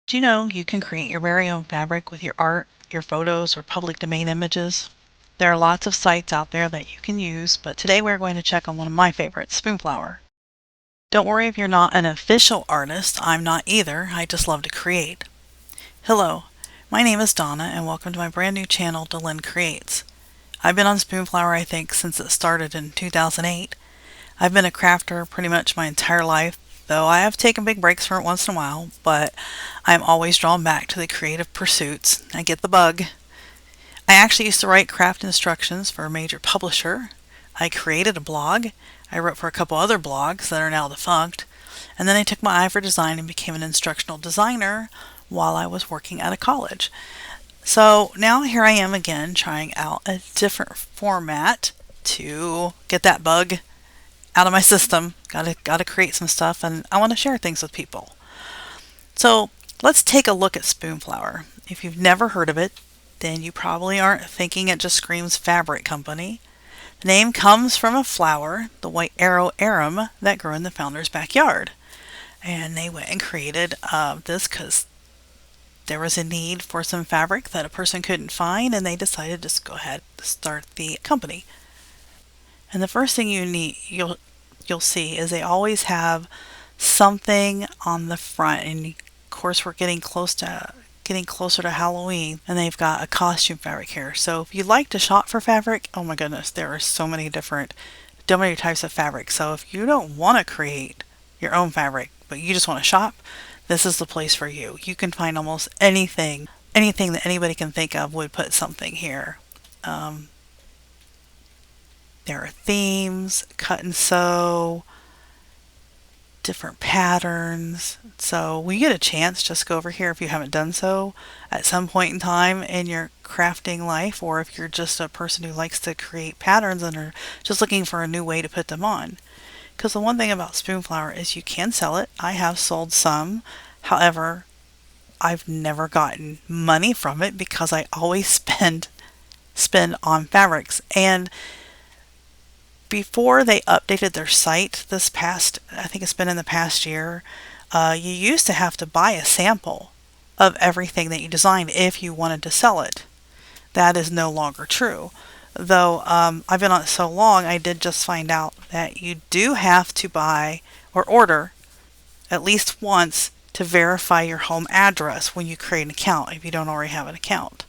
Do you know you can create your very own fabric with your art, your photos, or public domain images? There are lots of sites out there that you can use, but today we're going to check on one of my favorites, Spoonflower. Don't worry if you're not an official artist. I'm not either. I just love to create. Hello, my name is Donna, and welcome to my brand new channel, Delyn Creates. I've been on Spoonflower, I think, since it started in 2008. I've been a crafter pretty much my entire life, though I have taken big breaks from it once in a while, but I'm always drawn back to the creative pursuits. I get the bug. I actually used to write craft instructions for a major publisher. I created a blog. I wrote for a couple other blogs that are now defunct. And then I took my eye for design and became an instructional designer while I was working at a college. So now here I am again trying out a different format to get that bug out of my system. Gotta create some stuff, and I want to share things with people. So let's take a look at Spoonflower. If you've never heard of it, then you probably aren't thinking it just screams fabric company. The name comes from a flower, the white arrow arum, that grew in the founder's backyard. And they went and created this because there was a need for some fabric that a person couldn't find, and they decided to just go ahead and start the company. And the first thing you'll see is they always have something on the front, and of course we're getting closer to Halloween, and they've got a costume fabric here. So if you like to shop for fabric, oh my goodness, there are so many types of fabric. So if you don't want to create your own fabric, but you just want to shop, this is the place for you. You can find almost anything that anybody can think of would put something here. There are themes, cut and sew, different patterns. So when you get a chance, just go over here if you haven't done so at some point in time in your crafting life, or if you're just a person who likes to create patterns and are just looking for a new way to put them on. Because the one thing about Spoonflower is you can sell it. I have sold some. However, I've never gotten money from it because I always spend on fabrics. And before they updated their site I think it's been in the past year, you used to have to buy a sample of everything that you designed if you wanted to sell it. That is no longer true. Though I've been on it so long, I did just find out that you do have to buy or order at least once to verify your home address when you create an account if you don't already have an account.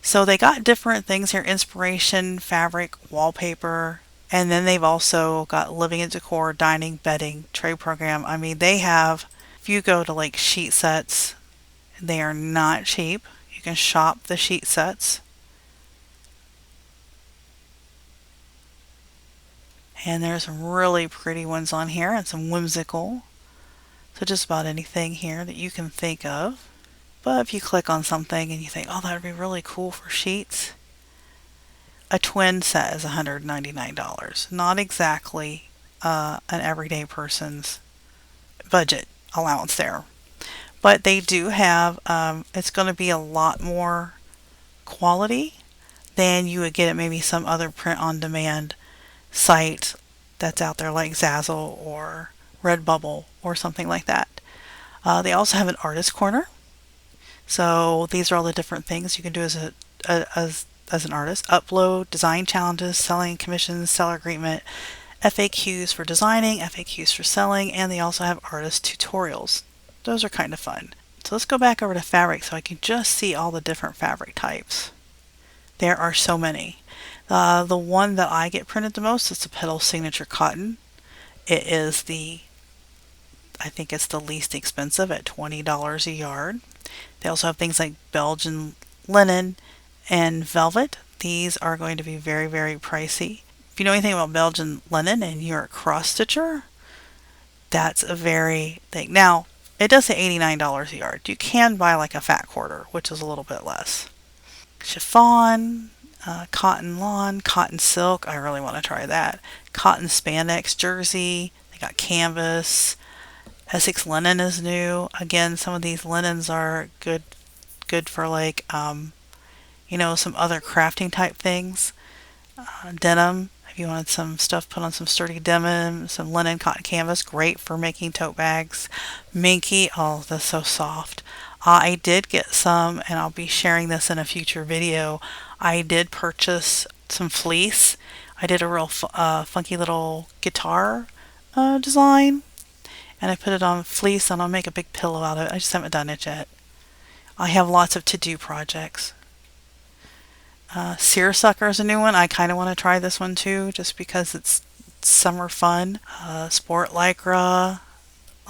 So they got different things here: inspiration, fabric, wallpaper, and then they've also got living and decor, dining, bedding, trade program. I mean, they have, if you go to like sheet sets, they are not cheap. You can shop the sheet sets. And there's some really pretty ones on here and some whimsical. So just about anything here that you can think of. But if you click on something and you think, oh, that would be really cool for sheets, a twin set is $199. Not exactly an everyday person's budget allowance there. But they do have, it's going to be a lot more quality than you would get at maybe some other print-on-demand site that's out there like Zazzle or Redbubble or something like that. They also have an artist corner. So these are all the different things you can do as an artist: upload, design challenges, selling commissions, seller agreement, FAQs for designing, FAQs for selling, and they also have artist tutorials. Those are kind of fun. So let's go back over to fabric so I can just see all the different fabric types. There are so many. The one that I get printed the most is the Petal Signature Cotton. It is I think it's the least expensive at $20 a yard. They also have things like Belgian linen and velvet. These are going to be very, very pricey. If you know anything about Belgian linen and you're a cross stitcher, that's a very thing. Now, it does say $89 a yard. You can buy like a fat quarter, which is a little bit less. Chiffon, cotton lawn, cotton silk. I really want to try that. Cotton spandex jersey. They got canvas. Essex linen is new. Again, some of these linens are good for like, some other crafting type things. Denim. If you wanted some stuff put on some sturdy denim, some linen cotton canvas, great for making tote bags. Minky, oh, that's so soft. I did get some, and I'll be sharing this in a future video. I did purchase some fleece. I did a real funky little guitar design, and I put it on fleece, and I'll make a big pillow out of it. I just haven't done it yet. I have lots of to-do projects. Seersucker is a new one. I kind of want to try this one too, just because it's summer fun. Sport lycra,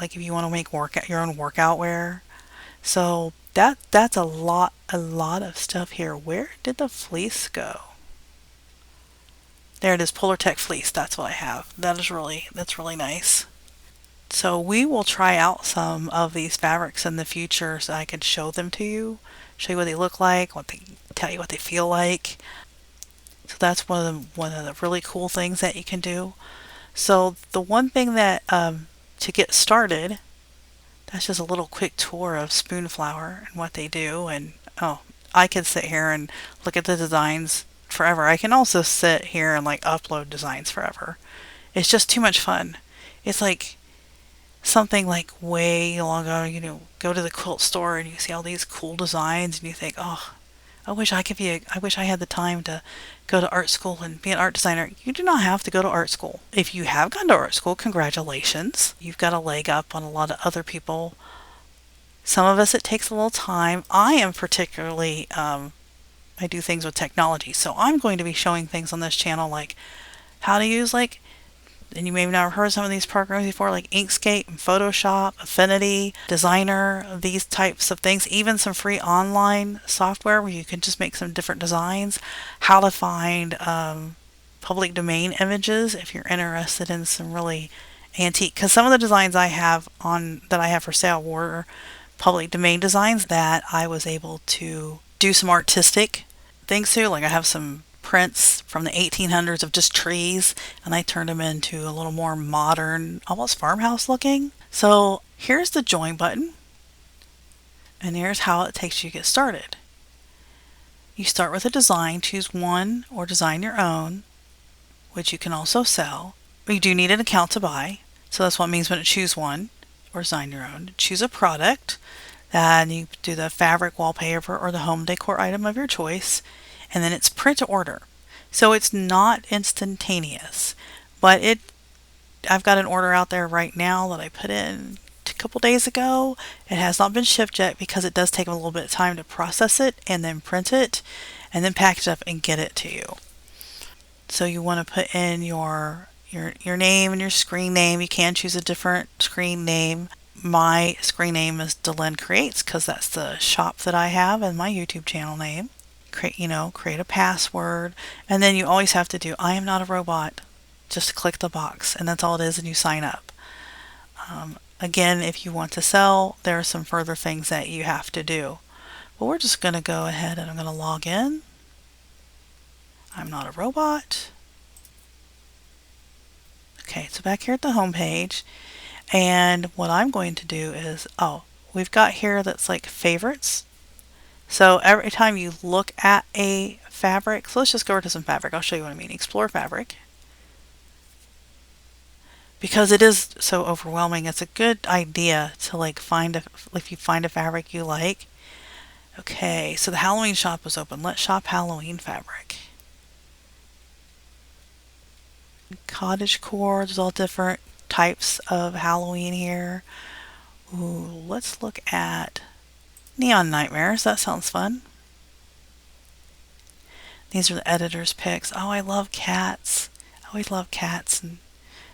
like if you want to make your own workout wear. So that's a lot of stuff here. Where did the fleece go? There it is, Polar Tech fleece. That's what I have. That's really nice. So we will try out some of these fabrics in the future so I could show them to you, show you what they look like, tell you what they feel like. So that's one of the really cool things that you can do. So the one thing that to get started, that's just a little quick tour of Spoonflower and what they do. And oh, I could sit here and look at the designs forever. I can also sit here and like upload designs forever. It's just too much fun. It's like something like way long ago, go to the quilt store and you see all these cool designs and you think, oh, I wish I had the time to go to art school and be an art designer. You do not have to go to art school. If you have gone to art school, congratulations. You've got a leg up on a lot of other people. Some of us, it takes a little time. I am particularly, I do things with technology, so I'm going to be showing things on this channel like how to use and you may have never heard of some of these programs before, like Inkscape and Photoshop, Affinity, Designer, these types of things, even some free online software where you can just make some different designs, how to find public domain images if you're interested in some really antique, because some of the designs that I have for sale were public domain designs that I was able to do some artistic things to. Like I have some prints from the 1800s of just trees, and I turned them into a little more modern, almost farmhouse looking. So here's the join button, and here's how it takes you to get started. You start with a design, choose one or design your own, which you can also sell. But you do need an account to buy, so that's what it means when it choose one or design your own. Choose a product, and you do the fabric, wallpaper, or the home decor item of your choice, and then it's print to order. So it's not instantaneous, but I've got an order out there right now that I put in a couple days ago. It has not been shipped yet because it does take a little bit of time to process it and then print it and then package it up and get it to you. So you want to put in your name and your screen name. You can choose a different screen name. My screen name is Delyn Creates because that's the shop that I have and my YouTube channel name. Create a password, and then you always have to do I am not a robot. Just click the box, and that's all it is, and you sign up. Again, if you want to sell, there are some further things that you have to do. But we're just going to go ahead and I'm going to log in. I'm not a robot. Okay, so back here at the home page, and what I'm going to do is, we've got here that's like favorites. So every time you look at a fabric, so let's just go over to some fabric. I'll show you what I mean. Explore fabric. Because it is so overwhelming, it's a good idea to if you find a fabric you like. Okay, so the Halloween shop is open. Let's shop Halloween fabric. Cottagecore, there's all different types of Halloween here. Ooh, let's look at Neon Nightmares. That sounds fun. These are the editor's picks. Oh, I love cats. I always love cats and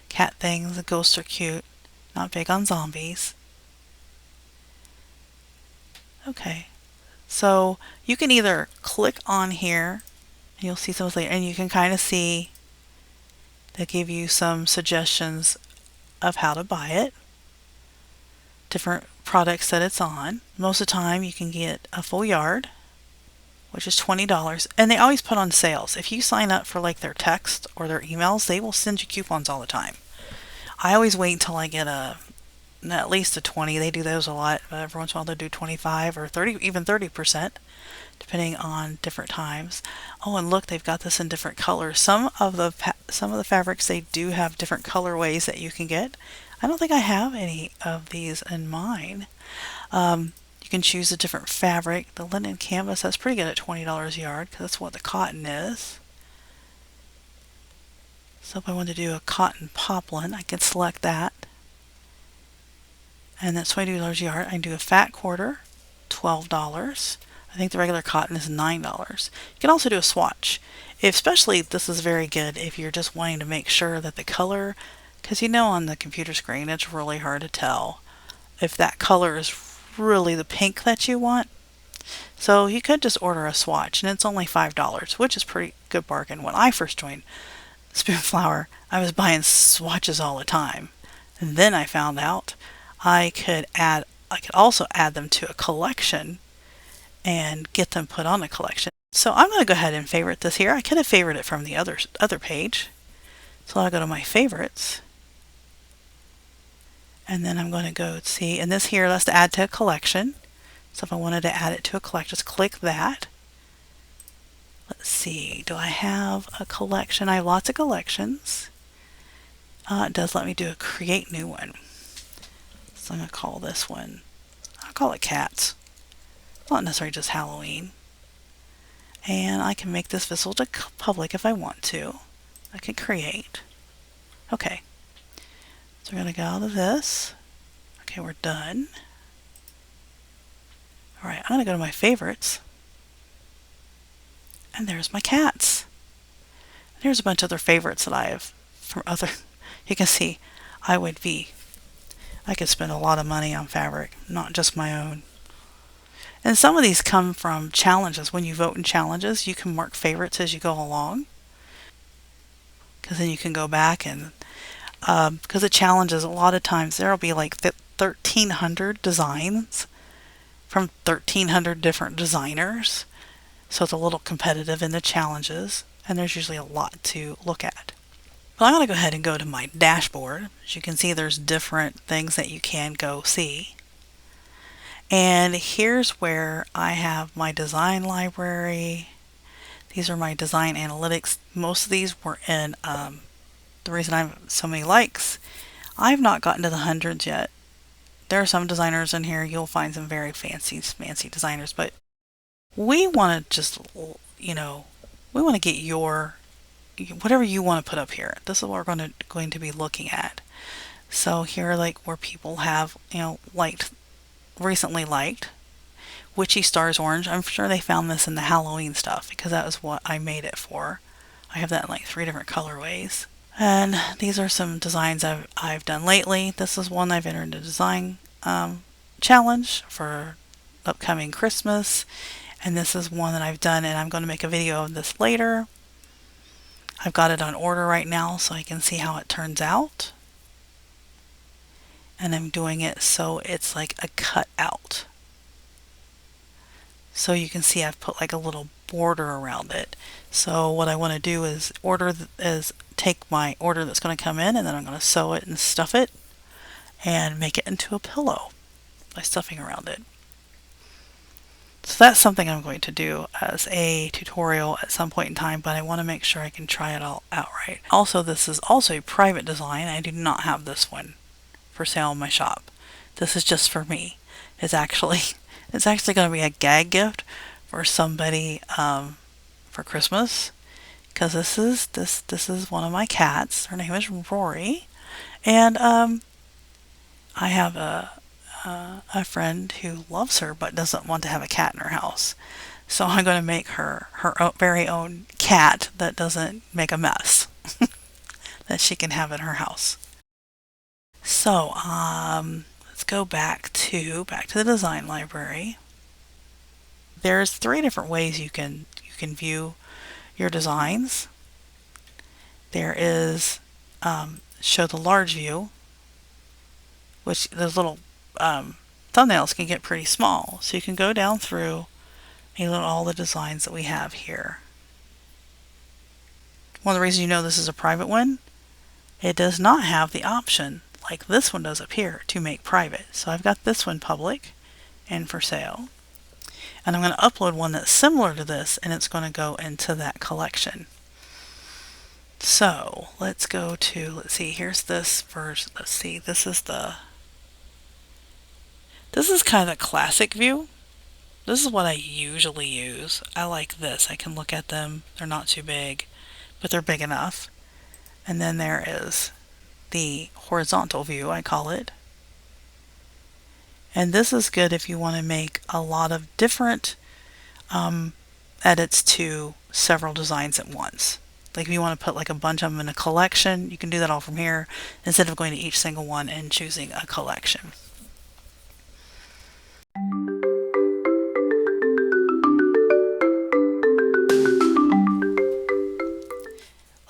cat things. The ghosts are cute. Not big on zombies. Okay. So you can either click on here and you'll see some later, and you can kind of see they give you some suggestions of how to buy it. Different products that it's on. Most of the time you can get a full yard, which is $20, and they always put on sales. If you sign up for their text or their emails, they will send you coupons all the time. I always wait until I get a at least a 20. They do those a lot, but every once in a while they'll do 25 or 30, even 30%, depending on different times. Oh, and look, they've got this in different colors. Some of the fabrics, they do have different colorways that you can get. I don't think I have any of these in mine. You can choose a different fabric. The linen canvas, that's pretty good at $20 a yard because that's what the cotton is. So if I want to do a cotton poplin, I can select that. And that's $22 a yard. I can do a fat quarter, $12. I think the regular cotton is $9. You can also do a swatch. Especially, this is very good if you're just wanting to make sure that the color, because you know on the computer screen it's really hard to tell if that color is really the pink that you want. So you could just order a swatch and it's only $5, which is pretty good bargain. When I first joined Spoonflower, I was buying swatches all the time. And then I found out I could also add them to a collection and get them put on a collection. So I'm going to go ahead and favorite this here. I could have favorited it from the other page. So I'll go to my favorites. And then I'm going to go see, and this here, that's to add to a collection. So if I wanted to add it to a collection, just click that. Let's see, do I have a collection? I have lots of collections. It does let me do a create new one. So I'm going to call this one, I'll call it cats. Not necessarily just Halloween. And I can make this visible to public if I want to. I can create. Okay. So we're going to go out of this. Okay, we're done. Alright, I'm going to go to my favorites. And there's my cats. There's a bunch of other favorites that I have from other. You can see I could spend a lot of money on fabric, not just my own. And some of these come from challenges. When you vote in challenges, you can mark favorites as you go along. Because then you can go back and, because the challenges, a lot of times there'll be like 1,300 designs from 1,300 different designers. So it's a little competitive in the challenges, and there's usually a lot to look at. But I'm going to go ahead and go to my dashboard. As you can see, there's different things that you can go see. And here's where I have my design library. These are my design analytics. Most of these were in, the reason I have so many likes, I've not gotten to the hundreds yet. There are some designers in here, you'll find some very fancy designers, but we want to just, we want to get whatever you want to put up here. This is what we're going to be looking at. So here are like where people have, recently liked. Witchy Stars Orange. I'm sure they found this in the Halloween stuff because that was what I made it for. I have that in like 3 different colorways. And these are some designs I've done lately. This is one I've entered a design challenge for upcoming Christmas. And this is one that I've done, and I'm going to make a video of this later. I've got it on order right now so I can see how it turns out. And I'm doing it so it's like a cutout. So you can see I've put like a little border around it. So what I want to do is take my order that's going to come in, and then I'm going to sew it and stuff it and make it into a pillow by stuffing around it. So that's something I'm going to do as a tutorial at some point in time, but I want to make sure I can try it all out right. Also, this is also a private design. I do not have this one for sale in my shop. This is just for me. It's actually going to be a gag gift for somebody for Christmas, because this is one of my cats. Her name is Rory, and I have a friend who loves her but doesn't want to have a cat in her house. So I'm going to make her very own cat that doesn't make a mess that she can have in her house. So let's go back to the design library. There's 3 different ways you can view your designs. There is show the large view, which those little thumbnails can get pretty small. So you can go down through and look at all the designs that we have here. One of the reasons you know this is a private one, it does not have the option like this one does up here, to make private. So I've got this one public and for sale. And I'm going to upload one that's similar to this, and it's going to go into that collection. So let's go to, let's see, here's this version. Let's see, this is kind of the classic view. This is what I usually use. I like this. I can look at them. They're not too big, but they're big enough. And then there is the horizontal view, I call it. And this is good if you want to make a lot of different edits to several designs at once. Like if you want to put like a bunch of them in a collection, you can do that all from here instead of going to each single one and choosing a collection.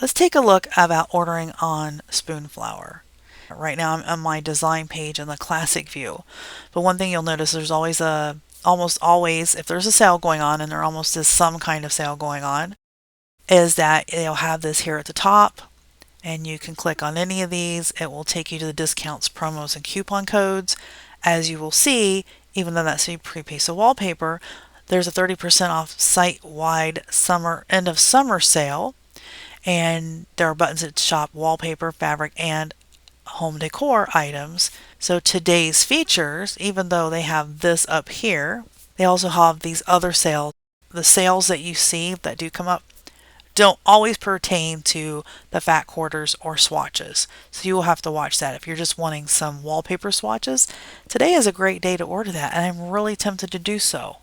Let's take a look about ordering on Spoonflower. Right now I'm on my design page in the classic view. But one thing you'll notice, there's always almost always, if there's a sale going on, and there almost is some kind of sale going on, is that they'll have this here at the top, and you can click on any of these. It will take you to the discounts, promos, and coupon codes. As you will see, even though that's a free piece of wallpaper, there's a 30% off site-wide end of summer sale, and there are buttons that shop wallpaper, fabric, and home decor items. So today's features, even though they have this up here, they also have these other sales. The sales that you see that do come up don't always pertain to the fat quarters or swatches. So you will have to watch that. If you're just wanting some wallpaper swatches, today is a great day to order that, and I'm really tempted to do so,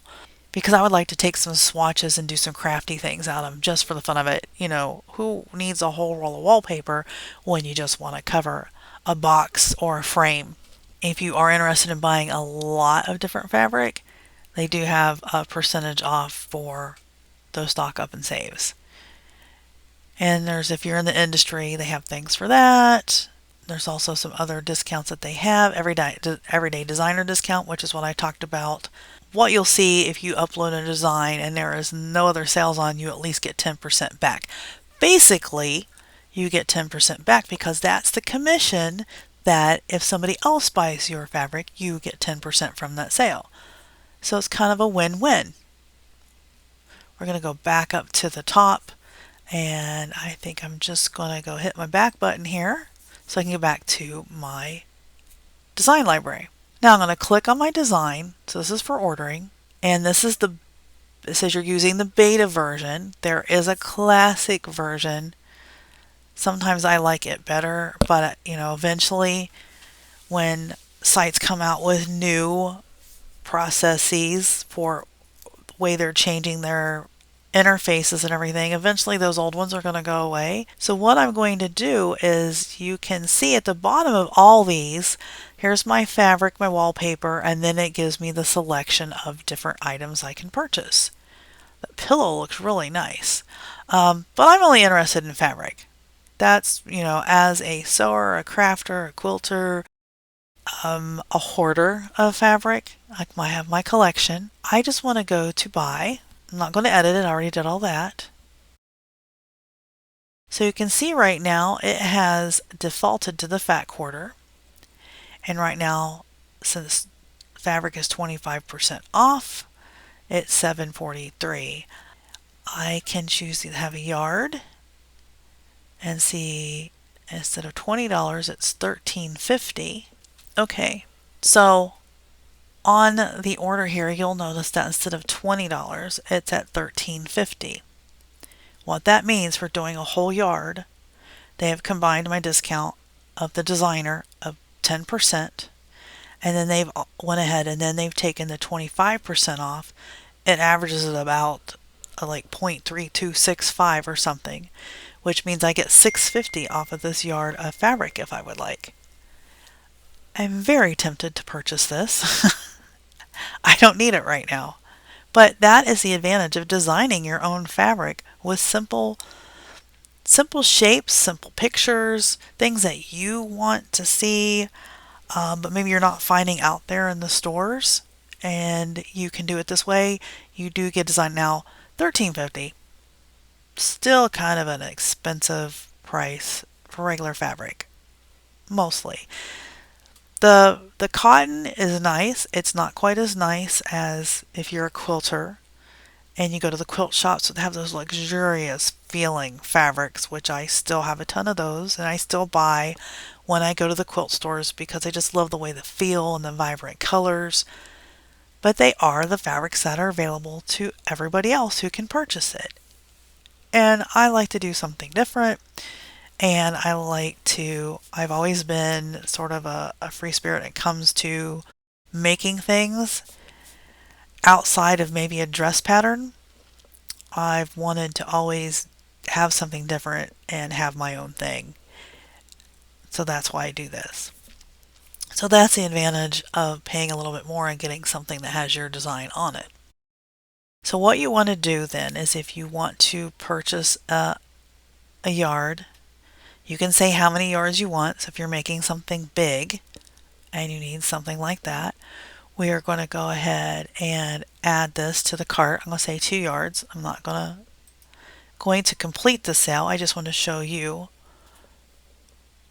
because I would like to take some swatches and do some crafty things out of them just for the fun of it. You know, who needs a whole roll of wallpaper when you just want to cover a box or a frame? If you are interested in buying a lot of different fabric, they do have a percentage off for those stock up and saves. And if you're in the industry, they have things for that. There's also some other discounts that they have. Everyday designer discount, which is what I talked about. What you'll see if you upload a design and there is no other sales on, you at least get 10% back. Basically, you get 10% back because that's the commission that if somebody else buys your fabric, you get 10% from that sale. So it's kind of a win-win. We're going to go back up to the top, and I think I'm just going to go hit my back button here so I can get back to my design library. Now I'm going to click on my design. So this is for ordering, and it says you're using the beta version. There is a classic version. Sometimes I like it better, but eventually when sites come out with new processes for the way they're changing their interfaces and everything, eventually those old ones are going to go away. So what I'm going to do is, you can see at the bottom of all these, here's my fabric, my wallpaper, and then it gives me the selection of different items I can purchase. The pillow looks really nice, but I'm only interested in fabric. That's, as a sewer, a crafter, a quilter, a hoarder of fabric, I have my collection. I just want to go to buy. I'm not going to edit it, I already did all that. So you can see right now it has defaulted to the fat quarter. And right now, since fabric is 25% off, it's $7.43. I can choose to have a yard and see, instead of $20, it's $13.50. Okay, so on the order here, you'll notice that instead of $20, it's at $13.50. What that means for doing a whole yard, they have combined my discount of the designer of 10%, and then they've went ahead and then they've taken the 25% off. It averages at about like 0.3265 or something, which means I get $6.50 off of this yard of fabric if I would like. I'm very tempted to purchase this. I don't need it right now. But that is the advantage of designing your own fabric with simple shapes, simple pictures, things that you want to see, but maybe you're not finding out there in the stores, and you can do it this way. You do get design. Now, $13.50, still kind of an expensive price for regular fabric, mostly. The cotton is nice. It's not quite as nice as if you're a quilter and you go to the quilt shops that have those luxurious feeling fabrics, which I still have a ton of those, and I still buy when I go to the quilt stores because I just love the way they feel and the vibrant colors. But they are the fabrics that are available to everybody else who can purchase it. And I like to do something different. And I've always been sort of a free spirit when it comes to making things outside of maybe a dress pattern. I've wanted to always have something different and have my own thing. So that's why I do this. So that's the advantage of paying a little bit more and getting something that has your design on it. So what you want to do then is if you want to purchase a yard, you can say how many yards you want. So if you're making something big and you need something like that, we are going to go ahead and add this to the cart. I'm going to say 2 yards. I'm not going to complete the sale. I just want to show you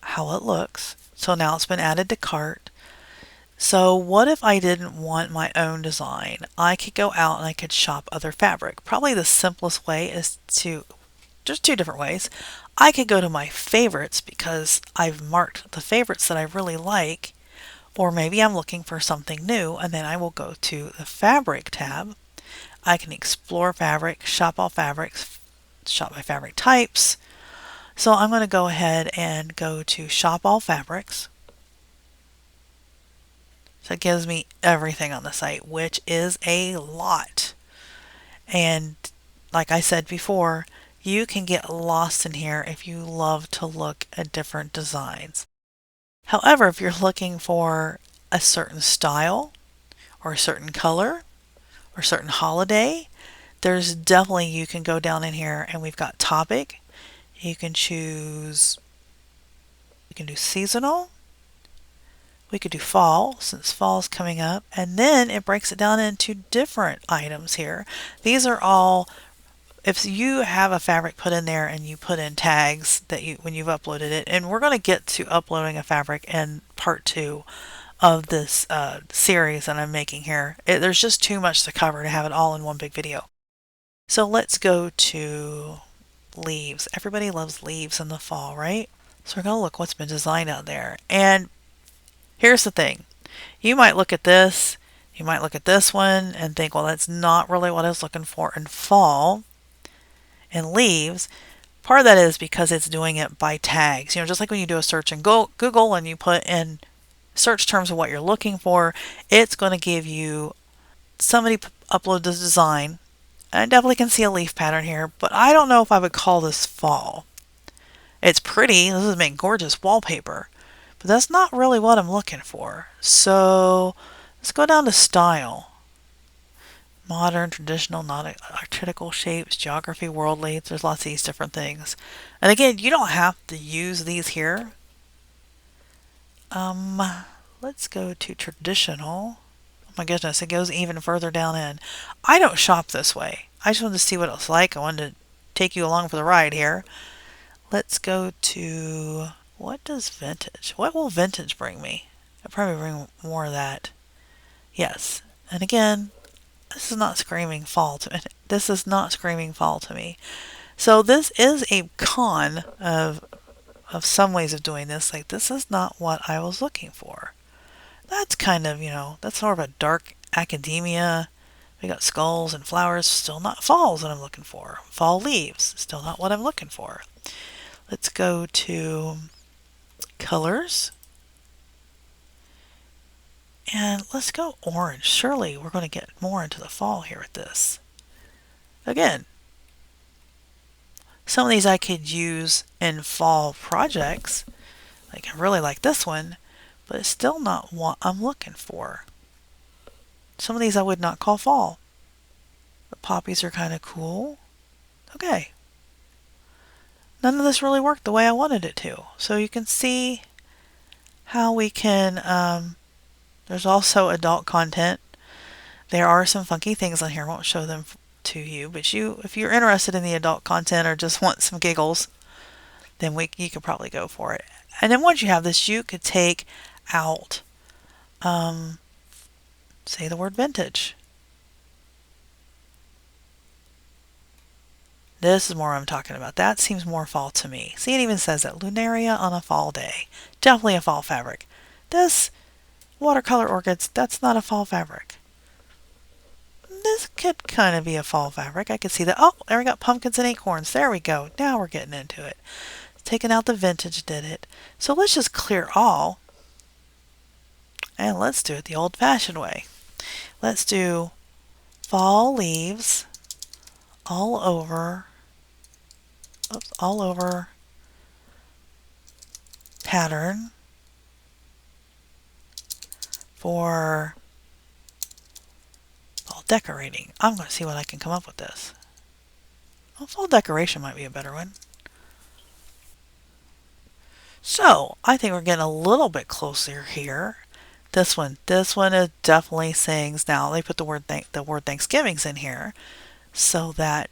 how it looks. So now it's been added to cart. So what if I didn't want my own design? I could go out and I could shop other fabric. Probably the simplest way is there's 2 different ways. I could go to my favorites because I've marked the favorites that I really like, or maybe I'm looking for something new, and then I will go to the fabric tab. I can explore fabric, shop all fabrics, shop by fabric types. So I'm going to go ahead and go to shop all fabrics. So it gives me everything on the site, which is a lot. And like I said before, you can get lost in here if you love to look at different designs. However, if you're looking for a certain style or a certain color or a certain holiday, there's definitely, you can go down in here and we've got topic. You can choose, you can do seasonal. We could do fall since fall is coming up, and then it breaks it down into different items here. These are all, if you have a fabric put in there and you put in tags that you when you've uploaded it, and we're going to get to uploading a fabric in part 2 of this series that I'm making here. There's just too much to cover to have it all in one big video. So let's go to leaves. Everybody loves leaves in the fall, right? So we're going to look what's been designed out there. And here's the thing. You might look at this, you might look at this one and think, well, that's not really what I was looking for in fall and leaves. Part of that is because it's doing it by tags. You know, just like when you do a search in Google and you put in search terms of what you're looking for, it's going to give you, somebody upload the design. I definitely can see a leaf pattern here, but I don't know if I would call this fall. It's pretty. This is making gorgeous wallpaper. But that's not really what I'm looking for. So let's go down to style. Modern, traditional, non-artistical shapes, geography, worldly. There's lots of these different things. And again, you don't have to use these here. Let's go to traditional. Oh my goodness, it goes even further down in. I don't shop this way. I just wanted to see what it's like. I wanted to take you along for the ride here. Let's go to, what does vintage? What will vintage bring me? It'll probably bring more of that. Yes. And again, this is not screaming fall to me. This is not screaming fall to me. So this is a con of some ways of doing this. Like, this is not what I was looking for. That's kind of, you know, that's sort of a dark academia. We got skulls and flowers. Still not falls that I'm looking for. Fall leaves. Still not what I'm looking for. Let's go to colors. And let's go orange. Surely we're going to get more into the fall here with this. Again, some of these I could use in fall projects. Like, I really like this one, but it's still not what I'm looking for. Some of these I would not call fall. The poppies are kind of cool. Okay. None of this really worked the way I wanted it to. So you can see how we can, there's also adult content. There are some funky things on here. I won't show them to you, but if you're interested in the adult content or just want some giggles, then you could probably go for it. And then once you have this, you could take out Say the word vintage. This is more what I'm talking about. That seems more fall to me. See, it even says that Lunaria on a fall day. Definitely a fall fabric. This watercolor orchids, that's not a fall fabric. This could kind of be a fall fabric. I could see that. Oh, there we got pumpkins and acorns. There we go. Now we're getting into it. Taking out the vintage did it. So let's just clear all. And let's do it the old-fashioned way. Let's do fall leaves all over, all over pattern for fall decorating. I'm going to see what I can come up with this. Well, fall decoration might be a better one. So I think we're getting a little bit closer here. This one is definitely sayings. Now they put the word Thanksgiving's in here, so that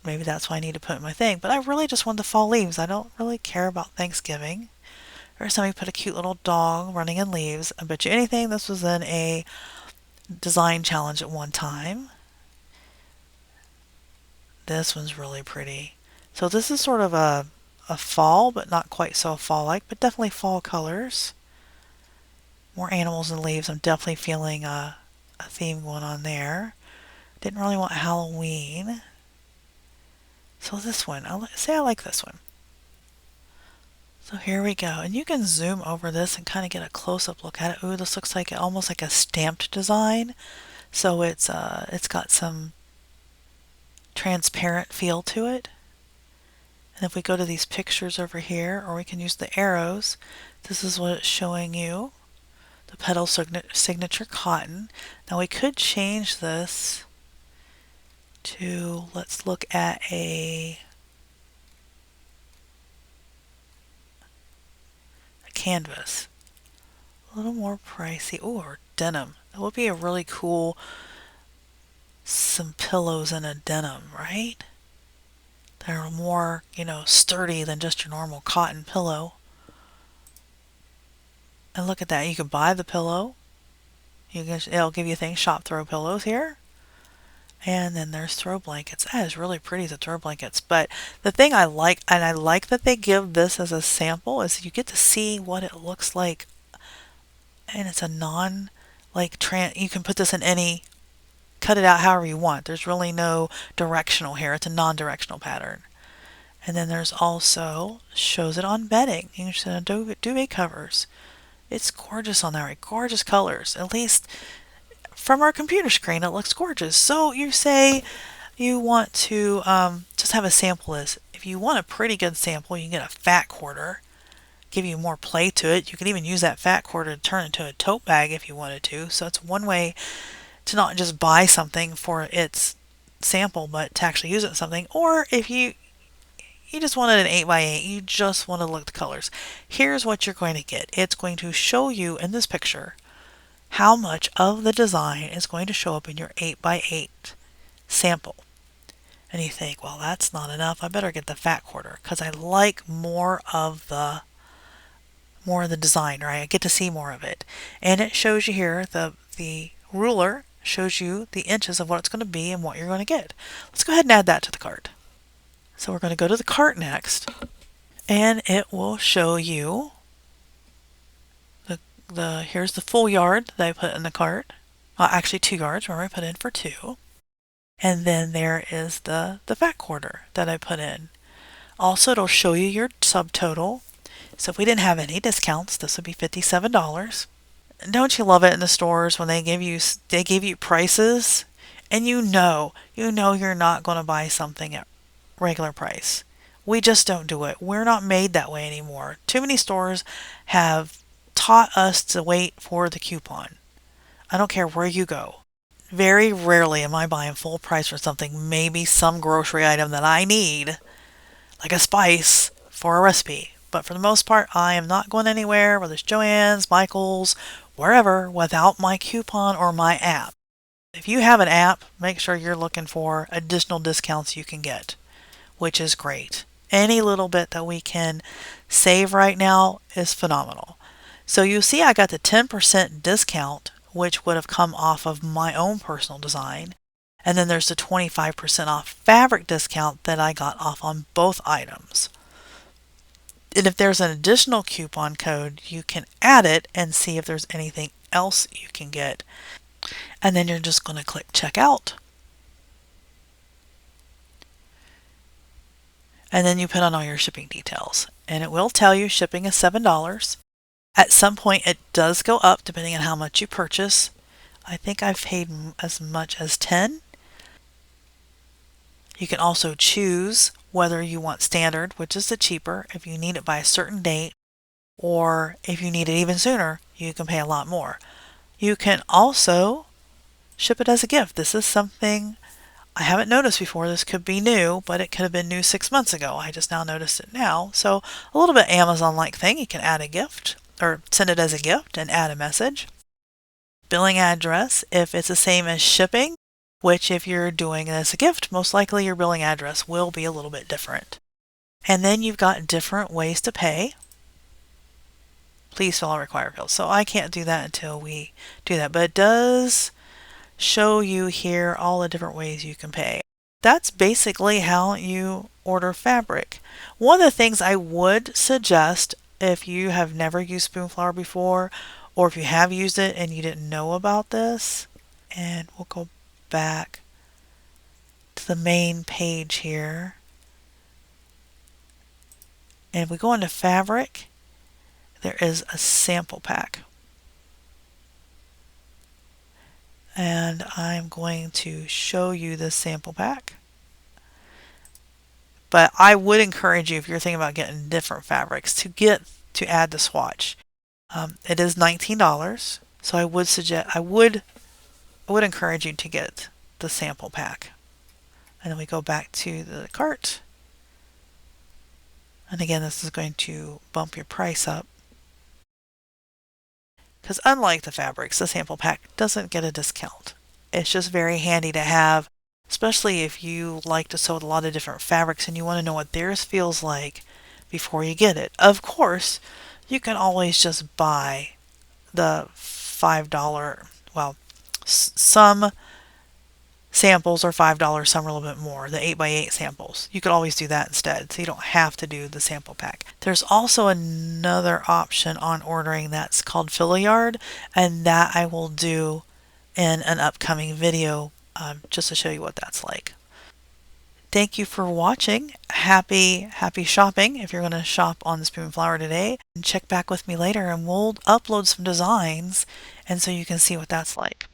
maybe that's why I need to put in my thing. But I really just want the fall leaves. I don't really care about Thanksgiving. Or somebody put a cute little dog running in leaves. I bet you anything this was in a design challenge at one time. This one's really pretty. So this is sort of a fall, but not quite so fall-like, but definitely fall colors. More animals and leaves. I'm definitely feeling a theme going on there. Didn't really want Halloween. So this one, I like this one. So here we go. And you can zoom over this and kind of get a close-up look at it. Ooh, this looks like almost like a stamped design. So it's got some transparent feel to it. And if we go to these pictures over here, or we can use the arrows, this is what it's showing you. The petal signature cotton. Now we could change this to, let's look at a canvas. A little more pricey. Ooh, or denim. That would be a really cool, some pillows in a denim, right? They're more, sturdy than just your normal cotton pillow. And look at that. You can buy the pillow. It'll give you things, shop throw pillows here. And then there's throw blankets. That is really pretty, the throw blankets. But the thing I like, and I like that they give this as a sample, is you get to see what it looks like. And it's a you can put this in any, cut it out however you want. There's really no directional here. It's a non-directional pattern. And then there's also, shows it on bedding. You can see it on duvet covers. It's gorgeous on there, right? Gorgeous colors. At least from our computer screen, it looks gorgeous. So you say you want to just have a sample list. If you want a pretty good sample, you can get a fat quarter. Give you more play to it. You can even use that fat quarter to turn it into a tote bag if you wanted to. So it's one way to not just buy something for its sample, but to actually use it in something. Or if you just wanted an 8x8, you just want to look at the colors. Here's what you're going to get. It's going to show you in this picture how much of the design is going to show up in your 8x8 sample. And you think, well, that's not enough. I better get the fat quarter because I like more of the design, right? I get to see more of it. And it shows you here, the ruler shows you the inches of what it's going to be and what you're going to get. Let's go ahead and add that to the cart. So we're going to go to the cart next, and it will show you here's the full yard that I put in the cart. Well, actually 2 yards, remember I put in for 2. And then there is the fat quarter that I put in. Also, it'll show you your subtotal. So if we didn't have any discounts, this would be $57. Don't you love it in the stores when they give you prices and you know you're not going to buy something at regular price. We just don't do it. We're not made that way anymore. Too many stores have taught us to wait for the coupon. I don't care where you go. Very rarely am I buying full price for something, maybe some grocery item that I need, like a spice for a recipe. But for the most part, I am not going anywhere, whether it's Joann's, Michael's, wherever, without my coupon or my app. If you have an app, make sure you're looking for additional discounts you can get, which is great. Any little bit that we can save right now is phenomenal. So you see I got the 10% discount, which would have come off of my own personal design. And then there's the 25% off fabric discount that I got off on both items. And if there's an additional coupon code, you can add it and see if there's anything else you can get. And then you're just going to click checkout. And then you put on all your shipping details. And it will tell you shipping is $7. At some point it does go up depending on how much you purchase. I think I've paid as much as $10. You can also choose whether you want standard, which is the cheaper, if you need it by a certain date, or if you need it even sooner, you can pay a lot more. You can also ship it as a gift. This is something I haven't noticed before. This could be new, but it could have been new 6 months ago. I just now noticed it now. So a little bit Amazon-like thing. You can add a gift or send it as a gift and add a message. Billing address, if it's the same as shipping, which if you're doing it as a gift, most likely your billing address will be a little bit different. And then you've got different ways to pay. Please fill out required fields. So I can't do that until we do that, but it does show you here all the different ways you can pay. That's basically how you order fabric. One of the things I would suggest if you have never used Spoonflower before, or if you have used it and you didn't know about this, and we'll go back to the main page here. And if we go into fabric, there is a sample pack. And I'm going to show you the sample pack. But I would encourage you, if you're thinking about getting different fabrics, to add the swatch. It is $19, so I would encourage you to get the sample pack. And then we go back to the cart. And again, this is going to bump your price up. Because unlike the fabrics, the sample pack doesn't get a discount. It's just very handy to have, especially if you like to sew with a lot of different fabrics and you want to know what theirs feels like before you get it. Of course, you can always just buy the $5, well, some samples are $5, some are a little bit more, the 8x8 samples. You could always do that instead, so you don't have to do the sample pack. There's also another option on ordering that's called Fill-A-Yard, and that I will do in an upcoming video just to show you what that's like. Thank you for watching. Happy shopping if you're going to shop on the Spoonflower today. And check back with me later and we'll upload some designs and so you can see what that's like.